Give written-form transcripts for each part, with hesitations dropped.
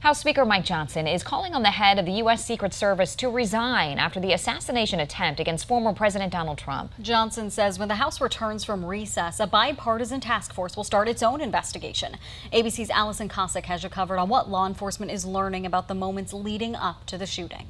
House Speaker Mike Johnson is calling on the head of the U.S. Secret Service to resign after the assassination attempt against former President Donald Trump. Johnson says when the House returns from recess, a bipartisan task force will start its own investigation. ABC's Allison Cossack has you covered on what law enforcement is learning about the moments leading up to the shooting.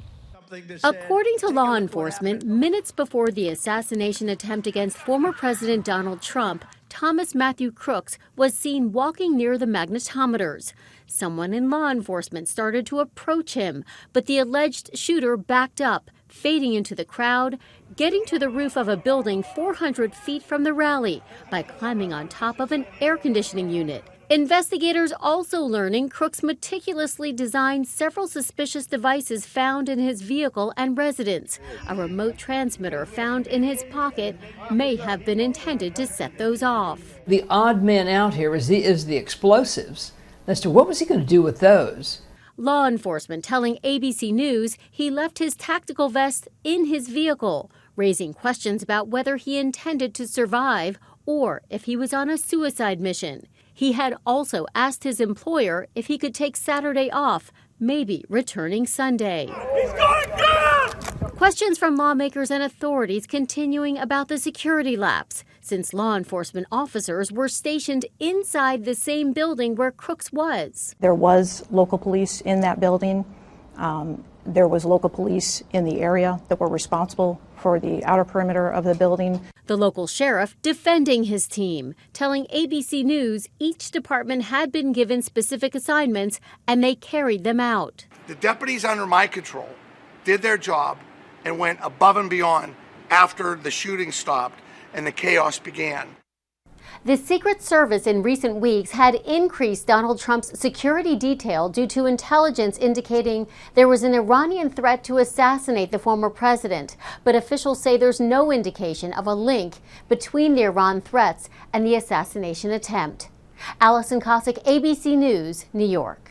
According to law enforcement, minutes before the assassination attempt against former President Donald Trump, Thomas Matthew Crooks was seen walking near the magnetometers. Someone in law enforcement started to approach him, but the alleged shooter backed up, fading into the crowd, getting to the roof of a building 400 feet from the rally by climbing on top of an air conditioning unit. Investigators also learning Crooks meticulously designed several suspicious devices found in his vehicle and residence. A remote transmitter found in his pocket may have been intended to set those off. The odd man out here is the explosives. As to what was he going to do with those? Law enforcement telling ABC News he left his tactical vest in his vehicle, raising questions about whether he intended to survive or if he was on a suicide mission. He had also asked his employer if he could take Saturday off, maybe returning Sunday. He's going down! Questions from lawmakers and authorities continuing about the security lapse, since law enforcement officers were stationed inside the same building where Crooks was. There was local police in that building. There was local police in the area that were responsible for the outer perimeter of the building. The local sheriff defending his team, telling ABC News each department had been given specific assignments and they carried them out. The deputies under my control did their job and went above and beyond after the shooting stopped and the chaos began. The Secret Service in recent weeks had increased Donald Trump's security detail due to intelligence indicating there was an Iranian threat to assassinate the former president. But officials say there's no indication of a link between the Iran threats and the assassination attempt. Allison Cossack, ABC News, New York.